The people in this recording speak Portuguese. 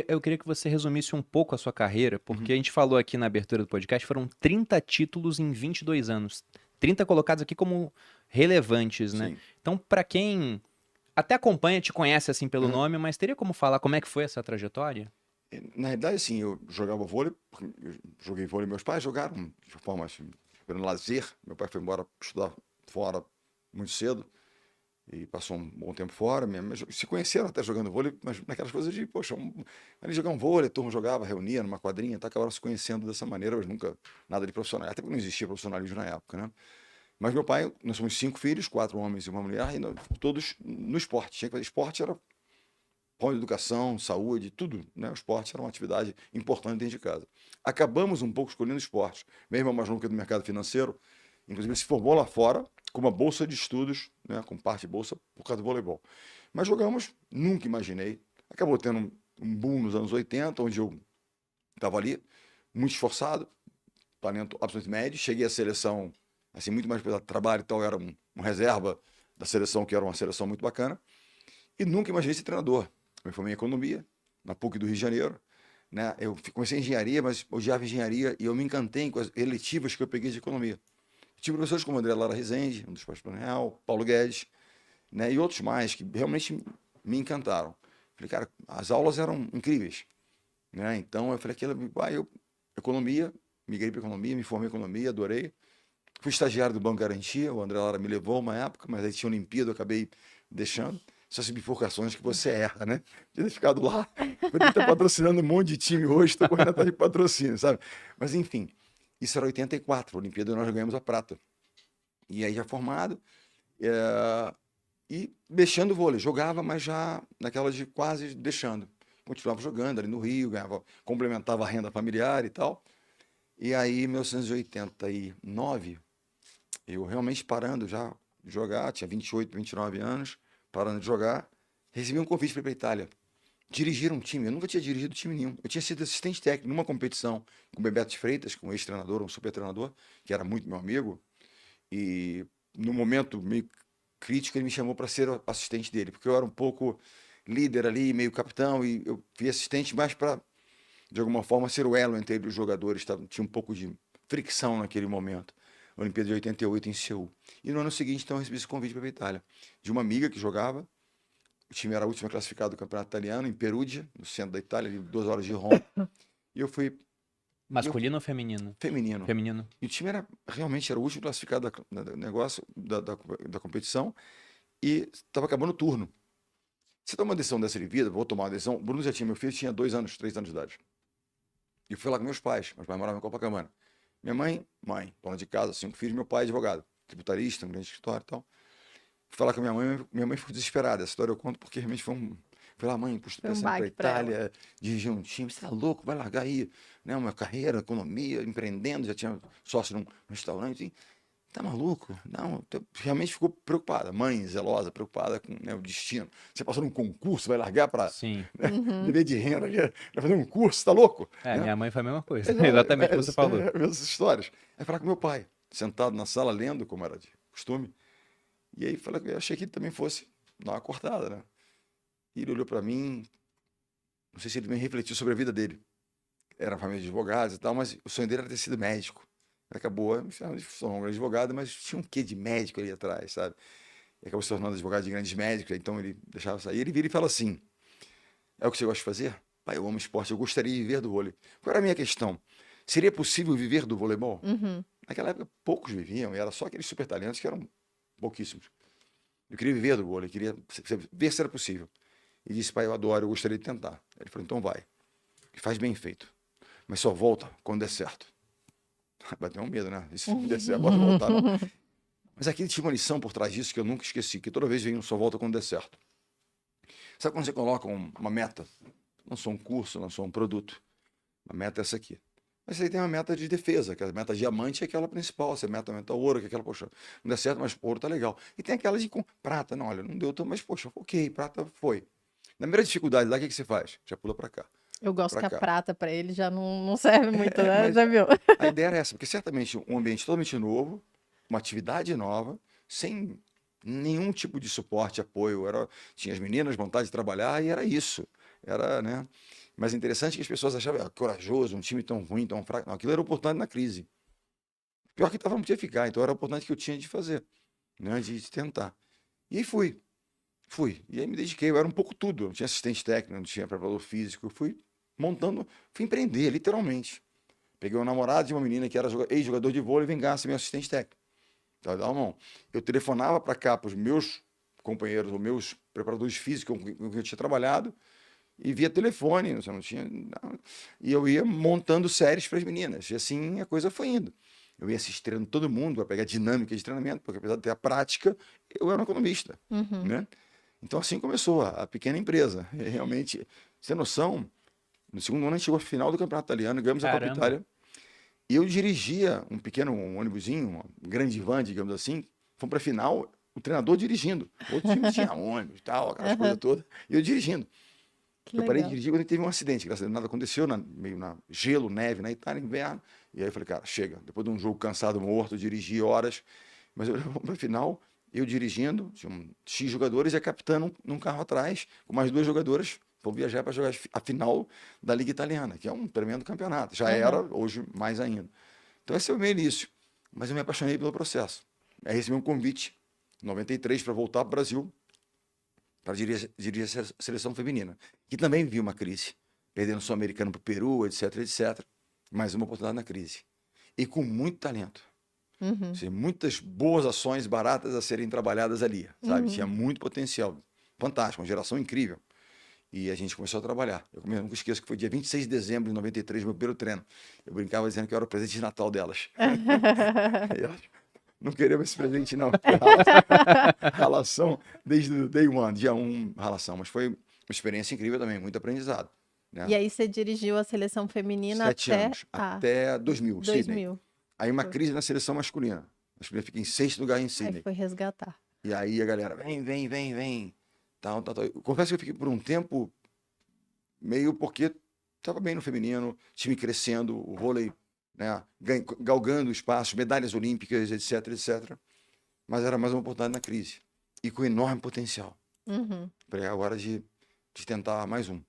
Eu queria que você resumisse um pouco a sua carreira, porque a gente falou aqui na abertura do podcast, foram 30 títulos em 22 anos. 30 colocados aqui como relevantes, né? Sim. Então, pra quem até acompanha, te conhece assim pelo Uhum. nome, mas teria como falar como é que foi essa trajetória? Na realidade, assim, eu jogava vôlei, eu joguei vôlei, meus pais jogaram de forma assim, pelo lazer. Meu pai foi embora estudar fora muito cedo e passou um bom tempo fora. Minha mãe se conheceram até jogando vôlei, mas naquelas coisas de, poxa, ali jogar um vôlei, a turma jogava, reunia numa quadrinha, tá, acabaram se conhecendo dessa maneira, mas nunca nada de profissional. Até porque não existia profissionalismo na época, né? Mas meu pai, nós somos 5 filhos, 4 homens e uma mulher, e todos no esporte. Tinha que fazer esporte, era pão de educação, saúde, tudo, né? O esporte era uma atividade importante dentro de casa. Acabamos um pouco escolhendo esportes. Meu irmão mais novo que é do mercado financeiro, inclusive ele se formou lá fora com uma bolsa de estudos, né? Com parte de bolsa por causa do voleibol. Mas jogamos, nunca imaginei. Acabou tendo um boom nos anos 80, onde eu estava ali, muito esforçado, talento absolutamente médio. Cheguei à seleção, assim, muito mais pelo trabalho e tal, era um reserva da seleção, que era uma seleção muito bacana. E nunca imaginei ser treinador. Eu me formei em economia, na PUC do Rio de Janeiro, né? Eu comecei em engenharia, mas odiava engenharia e eu me encantei com as eletivas que eu peguei de economia. Tive professores como André Lara Rezende, um dos pais do Plano Real, Paulo Guedes, né? E outros mais que realmente me encantaram. Falei, cara, as aulas eram incríveis, né? Então eu falei, economia, migrei para economia, me formei em economia, adorei. Fui estagiário do Banco Garantia, o André Lara me levou uma época, mas aí tinha Olimpíada, eu acabei deixando. Essas bifurcações que você erra, né? De ter ficado lá, poderia estar patrocinando um monte de time hoje, estou correndo atrás de patrocínio, sabe? Mas enfim, isso era 84, a Olimpíada nós ganhamos a prata. E aí já formado, e deixando o vôlei. Jogava, mas já naquela de quase deixando. Continuava jogando ali no Rio, ganhava, complementava a renda familiar e tal. E aí, em 1989, eu realmente parando já de jogar, tinha 28, 29 anos, parando de jogar, recebi um convite para ir para a Itália. Dirigir um time, eu nunca tinha dirigido time nenhum. Eu tinha sido assistente técnico numa competição com o Bebeto de Freitas, com um ex-treinador, um super treinador, que era muito meu amigo, e no momento meio crítico ele me chamou para ser o assistente dele, porque eu era um pouco líder ali, meio capitão, e eu fui assistente mais para, de alguma forma, ser o elo entre os jogadores. Tinha um pouco de fricção naquele momento. Olimpíada de 88 em Seul. E no ano seguinte, então, eu recebi esse convite para a Itália, de uma amiga que jogava. O time era a última classificada do campeonato italiano, em Perugia, no centro da Itália, ali 2 horas de Roma. E eu fui, Masculino ou feminino? feminino. Feminino. E o time realmente era o último classificado do negócio, da competição, e estava acabando o turno. Você toma uma decisão dessa de vida, vou tomar uma decisão. O Bruno já tinha, meu filho tinha 2 anos, 3 anos de idade. E fui lá com meus pais moravam em Copacabana. Minha mãe, dona de casa, 5 filhos, meu pai, advogado, tributarista, um grande escritório e tal. Fui falar com a minha mãe ficou desesperada. Essa história eu conto porque realmente foi um. Foi lá, mãe, puxa, tô Foi um pensando em ir pra baque pra ela. Itália, dirigir um time, você tá louco, vai largar aí, né, uma carreira, economia, empreendendo, já tinha sócio num restaurante, assim. Tá maluco? Não, realmente ficou preocupada. Mãe zelosa, preocupada com, né, o destino. Você passou num concurso, vai largar para, Sim. né, Uhum. viver de renda, vai fazer um curso, tá louco? Né? Minha mãe foi a mesma coisa. Não, Exatamente o que você falou. essas histórias. Aí falar com meu pai, sentado na sala lendo, como era de costume. E aí eu achei que ele também fosse dar uma cortada, né? E ele olhou para mim, não sei se ele também refletiu sobre a vida dele. Era uma família de advogados e tal, mas o sonho dele era ter sido médico. Ele acabou se tornou um grande advogado, mas tinha um quê de médico ali atrás, sabe? E acabou se tornando advogado de grandes médicos, então ele deixava sair. Ele vira e fala assim: é o que você gosta de fazer? Pai, eu amo esporte, eu gostaria de viver do vôlei. Qual era a minha questão? Seria possível viver do voleibol? Uhum. Naquela época, poucos viviam, e era só aqueles super talentos que eram pouquíssimos. Eu queria viver do vôlei, queria ver se era possível. E disse, pai, eu adoro, eu gostaria de tentar. Ele falou, então vai. E faz bem feito. Mas só volta quando der certo. Bateu um medo, né? E se não der certo, pode voltar, não. Mas aqui tinha uma lição por trás disso que eu nunca esqueci, que toda vez vem um só volta quando der certo. Sabe quando você coloca uma meta? Lançou um curso, lançou um produto. A meta é essa aqui. Mas você tem uma meta de defesa, que a meta diamante é aquela principal. Você meta ouro, que é aquela, poxa, não deu certo, mas ouro tá legal. E tem aquela de prata, não, olha, não deu, mas poxa, ok, prata foi. Na primeira dificuldade lá, o que você faz? Já pula para cá. Eu gosto que Pra a cá. prata pra ele já não serve muito, né? mas Já viu? a ideia era essa, porque certamente um ambiente totalmente novo, uma atividade nova, sem nenhum tipo de suporte, apoio. Tinha as meninas, vontade de trabalhar e era isso. Era, né? Mas é interessante que as pessoas achavam corajoso, um time tão ruim, tão fraco. Não, aquilo era oportunidade na crise. Pior que estava, não podia ficar, então era a oportunidade que eu tinha de fazer, né? De tentar. E aí fui. E aí me dediquei, eu era um pouco tudo. Eu não tinha assistente técnico, não tinha preparador físico. Eu fui montando, fui empreender, literalmente. Peguei um namorado de uma menina que era ex-jogador de vôlei, vem cá ser meu assistente técnico. Então, não. Eu telefonava para cá, para os meus companheiros, os meus preparadores físicos com quem eu tinha trabalhado, e via telefone, não tinha. Não. E eu ia montando séries para as meninas. E assim a coisa foi indo. Eu ia assistir todo mundo para pegar dinâmica de treinamento, porque apesar de ter a prática, eu era um economista, né? Então assim começou a pequena empresa. E realmente, sem noção, no segundo ano a gente chegou ao final do campeonato italiano, ganhamos a Copa Caramba. Itália. E eu dirigia um pequeno ônibusinho, um grande van, digamos assim. Fomos para a final, o treinador dirigindo. Outro time tinha ônibus e tal, aquelas coisas todas. E eu dirigindo. Que Eu parei de legal. dirigir quando teve um acidente. Graças a Deus, nada aconteceu, meio na gelo, neve, na Itália, inverno. E aí eu falei, cara, chega. Depois de um jogo cansado, morto, eu dirigi horas. Mas eu no final, eu dirigindo, tinha X jogadores e a capitã num carro atrás, com mais 2 jogadoras. Vou viajar para jogar a final da Liga Italiana, que é um tremendo campeonato. Já era, hoje mais ainda. Então esse é o meu início. Mas eu me apaixonei pelo processo. Aí recebi um convite, em 93, para voltar para o Brasil, para dirigir a seleção feminina, que também viu uma crise, perdendo o Sul-Americano para o Peru, etc, etc. Mais uma oportunidade na crise. E com muito talento. Assim, muitas boas ações baratas a serem trabalhadas ali, sabe? Tinha muito potencial. Fantástico, uma geração incrível. E a gente começou a trabalhar. Eu nunca esqueço que foi dia 26 de dezembro de 93, meu primeiro treino. Eu brincava dizendo que eu era o presente de Natal delas. E elas não queriam esse presente, não. Ralação desde o day one, dia 1, ralação. Mas foi uma experiência incrível também, muito aprendizado. Né? E aí você dirigiu a seleção feminina 7 até... anos, até 2000, Sydney. 2000. Aí uma crise na seleção masculina. A masculina fica em 6º lugar em Sydney. Aí foi resgatar. E aí a galera, vem. Tal. Eu confesso que eu fiquei por um tempo meio porque estava bem no feminino, time crescendo, o vôlei, né, galgando espaços, medalhas olímpicas, etc, etc. Mas era mais uma oportunidade na crise. E com enorme potencial. Falei, agora de tentar mais um.